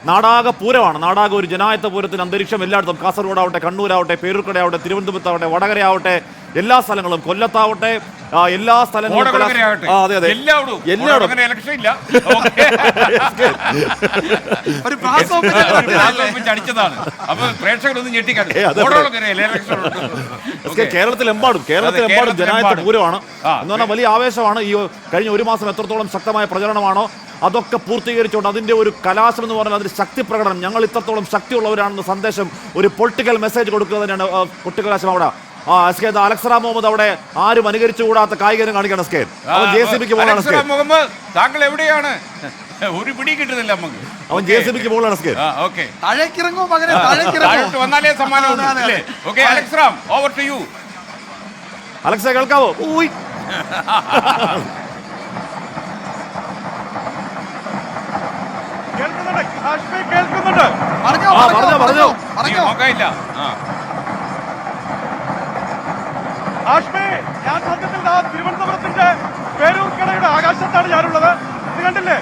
നാടാകെ പൂരമാണ്. നാടാകെ ഒരു ജനായത്ത പൂരത്തിന് അന്തരീക്ഷം എല്ലായിടത്തും. കാസർഗോഡാവട്ടെ, കണ്ണൂരാവട്ടെ, പേരൂർക്കടയാവട്ടെ, തിരുവനന്തപുരത്താവട്ടെ, വടകരയാവട്ടെ, എല്ലാ സ്ഥലങ്ങളും, കൊല്ലത്താവട്ടെ, എല്ലാ സ്ഥലങ്ങളും കേരളത്തിലെമ്പാടും ജനായത്ത പൂരമാണ് എന്ന് പറഞ്ഞാൽ വലിയ ആവേശമാണ്. ഈ കഴിഞ്ഞ ഒരു മാസം എത്രത്തോളം ശക്തമായ പ്രചരണമാണോ അതൊക്കെ പൂർത്തീകരിച്ചുകൊണ്ട് അതിന്റെ ഒരു കലാശം എന്ന് പറഞ്ഞാൽ അതിന്റെ ശക്തി പ്രകടനം, ഞങ്ങൾ ഇത്രത്തോളം ശക്തിയുള്ളവരാണെന്ന സന്ദേശം, ഒരു പൊളിറ്റിക്കൽ മെസ്സേജ് കൊടുക്കുക തന്നെയാണ് കൊട്ടിക്കലാശം. അവിടെ അലക്സറ മുഹമ്മദ് അവിടെ ആരും അനുകരിച്ചുകൂടാത്ത കായികം കാണിക്കണം. അവൻ JCBക്ക് മുകളിലാണ്. താങ്കൾ എവിടെയാണ്? ഒരു പിടി കിട്ടുന്നില്ല നമുക്ക്. അവൻ JCBക്ക് മുകളിലാണ്. വന്നാലേ സമ്മാനം. അലക്സ കേൾക്കാവോ? ഞാൻ സത്യത്തിൽ തിരുവനന്തപുരത്തിന്റെ പേരൂർക്കടയുടെ ആകാശത്താണ് ഞാനുള്ളത്. ഇത് കണ്ടില്ലേ,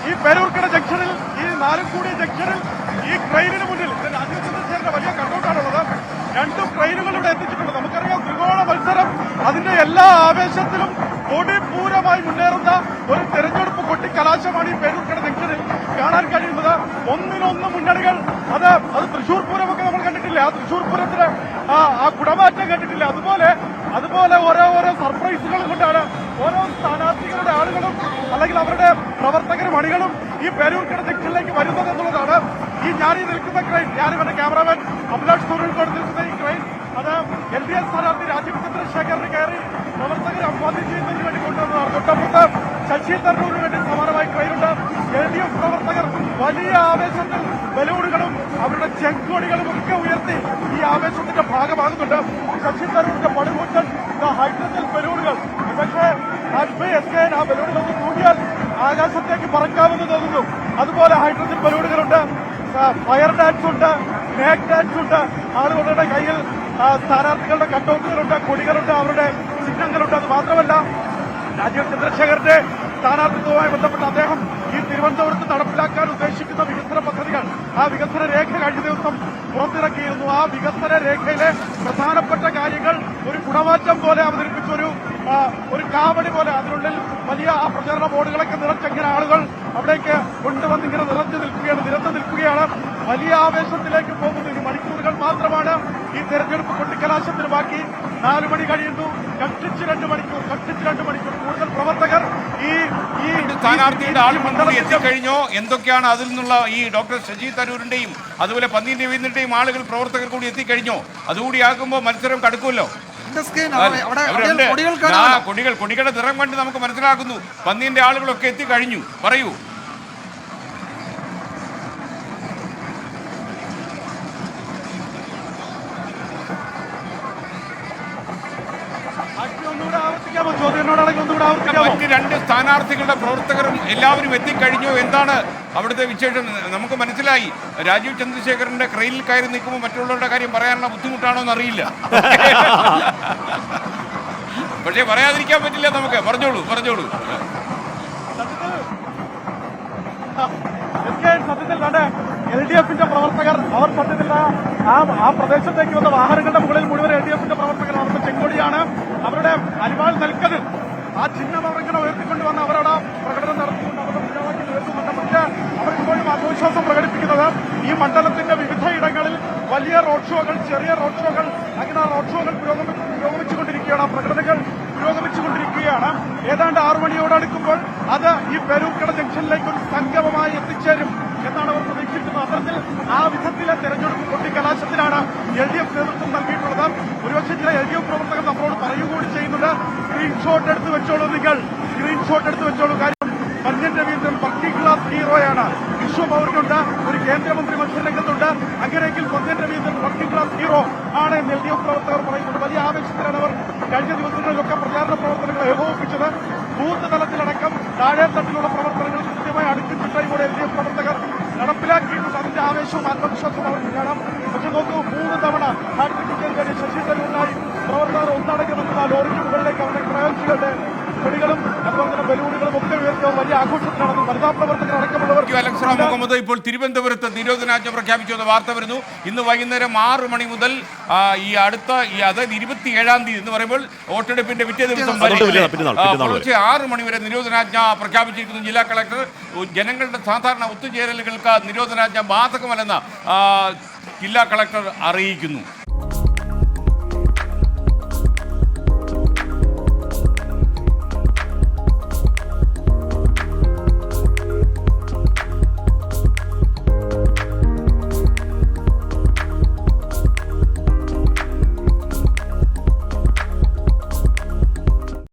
ഈ പേരൂർക്കട ജംഗ്ഷനിൽ, ഈ നാലുംകൂടി ജംഗ്ഷനിൽ ഈ ട്രെയിനിന് മുന്നിൽ രാജീവ് വലിയ കണ്ടൗട്ടാണുള്ളത്. 2 ട്രെയിനുകൾ ഇവിടെ എത്തിച്ചിട്ടുണ്ട്. നമുക്കറിയാം, ത്രികോണ മത്സരം അതിന്റെ എല്ലാ ആവേശത്തിലും കൊടിപൂരമായി മുന്നേറുന്ന ഒരു തെരഞ്ഞെടുപ്പ് കൊട്ടിക്കലാശമാണ് ഈ പേരൂർക്കട ജംഗ്ഷനിൽ കാണാൻ കഴിയുന്നത്. ഒന്നിനൊന്ന് മുന്നണികൾ. അത് തൃശൂർ പൂരമൊക്കെ നമ്മൾ കണ്ടിട്ടില്ല. ആ തൃശൂർ പൂരത്തിന് ആ കുടമാറ്റം കണ്ടിട്ടില്ല. അതുപോലെ ഓരോ സർപ്രൈസുകൾ കൊണ്ടാണ് ഓരോ സ്ഥാനാർത്ഥികളുടെ ആളുകളും അല്ലെങ്കിൽ അവരുടെ പ്രവർത്തകരും അണികളും ഈ പേരൂർക്കട ജംഗ്ഷനിലേക്ക് വരുന്നത് എന്നുള്ളതാണ്. ഞാനീ നിൽക്കുന്ന ക്രെയിൻ, ഞാനും എന്റെ ക്യാമറാമാൻ അഭിലാഷ് സൂര്യൻകോട് നിൽക്കുന്ന ഈ ക്രെയിൻ, അത് LDF സ്ഥാനാർത്ഥി രാജീവ് ചന്ദ്രശേഖറിന് കയറി പ്രവർത്തകർ അഭിവാദ്യം ചെയ്യുന്നതിന് വേണ്ടി കൊണ്ടുവന്നതാണ്. തൊട്ടപ്പുറത്ത് ശശി തരൂരിന് വേണ്ടി സമാനമായി ട്രെയിനുണ്ട്. LDF പ്രവർത്തകർ വലിയ ആവേശത്തിൽ ബലൂണുകളും അവരുടെ ചെങ്കൊടികളും ഒക്കെ ഉയർത്തി ഈ ആവേശത്തിന്റെ ഭാഗമാകുന്നുണ്ട്. ശശി തരൂരിന്റെ പടുകൂറ്റൻ ഹൈഡ്രജൻ ബലൂണുകൾ, പക്ഷേ ആ ബലൂണുകൾ കൂടിയാൽ ആകാശത്തേക്ക് പറക്കാമെന്ന് തോന്നുന്നു. അതുപോലെ ഹൈഡ്രജൻ ബലൂണുകളുണ്ട്, ഫയർ ഡാൻസ് ഉണ്ട്, സ്നേക് ഡാൻസ് ഉണ്ട്. ആളുകളുടെ കയ്യിൽ സ്ഥാനാർത്ഥികളുടെ കട്ടൗട്ടുകളുണ്ട്, കൊടികളുണ്ട്, അവരുടെ ചിഹ്നങ്ങളുണ്ട്. അത് മാത്രമല്ല, രാജീവ് ചന്ദ്രശേഖരന്റെ സ്ഥാനാർത്ഥിത്വവുമായി ബന്ധപ്പെട്ട് അദ്ദേഹം ഈ തിരുവനന്തപുരത്ത് നടപ്പിലാക്കാൻ ഉദ്ദേശിക്കുന്ന വികസന പദ്ധതികൾ, ആ വികസന രേഖ കഴിഞ്ഞ ദിവസം പുറത്തിറക്കിയിരുന്നു. ആ വികസന രേഖയിലെ പ്രധാനപ്പെട്ട കാര്യങ്ങൾ ഒരു കുടമാറ്റം പോലെ അവതരിപ്പിച്ച ഒരു കാവടി പോലെ അതിനുള്ളിൽ വലിയ ആ പ്രചരണ ബോർഡുകളൊക്കെ നിറച്ചെങ്ങനെ ആളുകൾ അവിടേക്ക് കൊണ്ടുവന്നിങ്ങനെ നിരന്നു നിൽക്കുകയാണ്. വലിയ ആവേശത്തിലേക്ക് പോകുന്നു. ഈ മണിക്കൂറുകൾ മാത്രമാണ് ഈ തെരഞ്ഞെടുപ്പ് കൊട്ടിക്കലാശത്തിന് ബാക്കി. 4 മണി കഴിയുന്നു. കഷ്ടിച്ച് 2 മണിക്കൂർ കൂടുതൽ പ്രവർത്തകർ ഈ സ്ഥാനാർത്ഥിയുടെ ആളുകൾ എത്തിക്കഴിഞ്ഞോ? എന്തൊക്കെയാണ് അതിൽ നിന്നുള്ള ഈ ഡോക്ടർ ശശി തരൂരിന്റെയും അതുപോലെ പന്ന്യൻ രവീന്ദ്രന്റെയും ആളുകൾ പ്രവർത്തകർ കൂടി എത്തിക്കഴിഞ്ഞോ? അതുകൂടി ആകുമ്പോൾ മത്സരം കടുക്കുമല്ലോ. കൊടികളുടെ നിറം കണ്ട് നമുക്ക് മനസ്സിലാക്കുന്നു. പന്ന്യന്റെ ആളുകളൊക്കെ എത്തിക്കഴിഞ്ഞു. പറയൂ. മറ്റ് 2 സ്ഥാനാർത്ഥികളുടെ പ്രവർത്തകരും എല്ലാവരും എത്തിക്കഴിഞ്ഞു. എന്താണ് അവിടുത്തെ വിശേഷം? നമുക്ക് മനസ്സിലായി, രാജീവ് ചന്ദ്രശേഖരന്റെ ക്രെയിനിൽ കയറി നിൽക്കുമ്പോൾ മറ്റുള്ളവരുടെ കാര്യം പറയാനുള്ള ബുദ്ധിമുട്ടാണോ എന്നറിയില്ല. പക്ഷേ പറയാതിരിക്കാൻ പറ്റില്ല നമുക്ക്. പറഞ്ഞോളൂ. സത്യത്തിൽ LDFന്റെ പ്രവർത്തകർ അവർ സത്യത്തിൽ ആ പ്രദേശത്തേക്ക് വന്ന വാഹനങ്ങളുടെ മുകളിൽ മുഴുവൻ LDFന്റെ പ്രവർത്തകർ അവരുടെ ചെങ്കൊടിയാണ്, അവരുടെ അരിവാൾ നൽകത്, ആ ചിഹ്നം അവരിങ്ങനെ ഉയർത്തിക്കൊണ്ടുവന്ന് അവരുടെ പ്രകടനം നടത്തിക്കൊണ്ട് അവരുടെ മുദ്രാവാക്യം ഉയർത്തുന്നുണ്ട്. പക്ഷേ അവരിപ്പോഴും ആത്മവിശ്വാസം പ്രകടിപ്പിക്കുന്നത് ഈ മണ്ഡലത്തിന്റെ വിവിധ ഇടങ്ങളിൽ വലിയ റോഡ് ഷോകൾ, ചെറിയ റോഡ് ഷോകൾ, അങ്ങനെ റോഡ് ഷോകൾ പുരോഗമിച്ചുകൊണ്ടിരിക്കുകയാണ്. പ്രകടനങ്ങൾ പുരോഗമിച്ചുകൊണ്ടിരിക്കുകയാണ്. ഏതാണ്ട് 6 മണിയോടടുക്കുമ്പോൾ അത് ഈ പേരൂർക്കട ജംഗ്ഷനിലേക്ക് ഒരു സംഗമമായി എത്തിച്ചേരും എന്നാണ് അവർ പ്രതീക്ഷിക്കുന്നത്. അത്തരത്തിൽ ആ വിധത്തിലെ തെരഞ്ഞെടുപ്പ് കൊട്ടിക്കലാശത്തിനാണ് LDF നേതൃത്വം നൽകിയിട്ടുള്ളത്. ഒരുപക്ഷെ ചില LDF പ്രവർത്തകർ നമ്മളോട് പറയുകൂടി ചെയ്യുന്നുണ്ട്, സ്ക്രീൻഷോട്ട് എടുത്ത് വെച്ചോളൂ. കാര്യം പന്ന്യൻ രവീന്ദ്രൻ വർക്കിംഗ് ക്ലാസ് ഹീറോയാണ്. വിശ്വപൗരനുണ്ട്, ഒരു കേന്ദ്രമന്ത്രി മത്സരരംഗത്തുണ്ട്. അങ്ങനെയെങ്കിൽ Pannyan Raveendran working class hero ആണ് എന്ന് LDF പ്രവർത്തകർ പറയുന്നുണ്ട്. വലിയ ആവേശത്തിലാണ് അവർ കഴിഞ്ഞ ദിവസങ്ങളിലൊക്കെ പ്രചാരണ പ്രവർത്തനങ്ങൾ ഏകോപിപ്പിച്ചത്. ബൂത്ത് തലത്തിലടക്കം താഴെ തട്ടിലുള്ള പ്രവർത്തനങ്ങൾ കൃത്യമായി അടുക്കിച്ചിട്ടായിക്കൂടെ LDF പ്രവർത്തകർ നടപ്പിലാക്കിയിട്ടുണ്ട്. അതിന്റെ ആവേശവും ആത്മവിശ്വാസവും അവർക്ക് കാണാം. പക്ഷെ നോക്കൂ, 3 തവണ ഹാട്രിക് ശശി തരൂരിനായി പ്രവർത്തകർ ഒന്നടങ്കമെന്ന ലോറിക്ക് മുകളിലേക്ക് അവരുടെ ക്രയോൺസുകളുടെ കൊടികളും അതുപോലെ തന്നെ ബലൂണുകളും ഒക്കെ ഉയർത്തിയ വലിയ ആഘോഷത്തിലാണ് വനിതാ പ്രവർത്തകർ അടക്കമുള്ളവർ. അലക്സ മുഹമ്മദ് ഇപ്പോൾ തിരുവനന്തപുരത്ത് നിരോധനാജ്ഞ പ്രഖ്യാപിച്ചു എന്ന വാർത്ത വരുന്നു. ഇന്ന് വൈകുന്നേരം 6 മണി മുതൽ അതായത് 27-ാം തീയതി എന്ന് പറയുമ്പോൾ വോട്ടെടുപ്പിന്റെ പിറ്റേ ദിവസം പുലർച്ചെ 6 മണി വരെ നിരോധനാജ്ഞ പ്രഖ്യാപിച്ചിരിക്കുന്നു ജില്ലാ കളക്ടർ. ജനങ്ങളുടെ സാധാരണ ഒത്തുചേരലുകൾക്ക് നിരോധനാജ്ഞ ബാധകമല്ലെന്ന് ജില്ലാ കളക്ടർ അറിയിക്കുന്നു.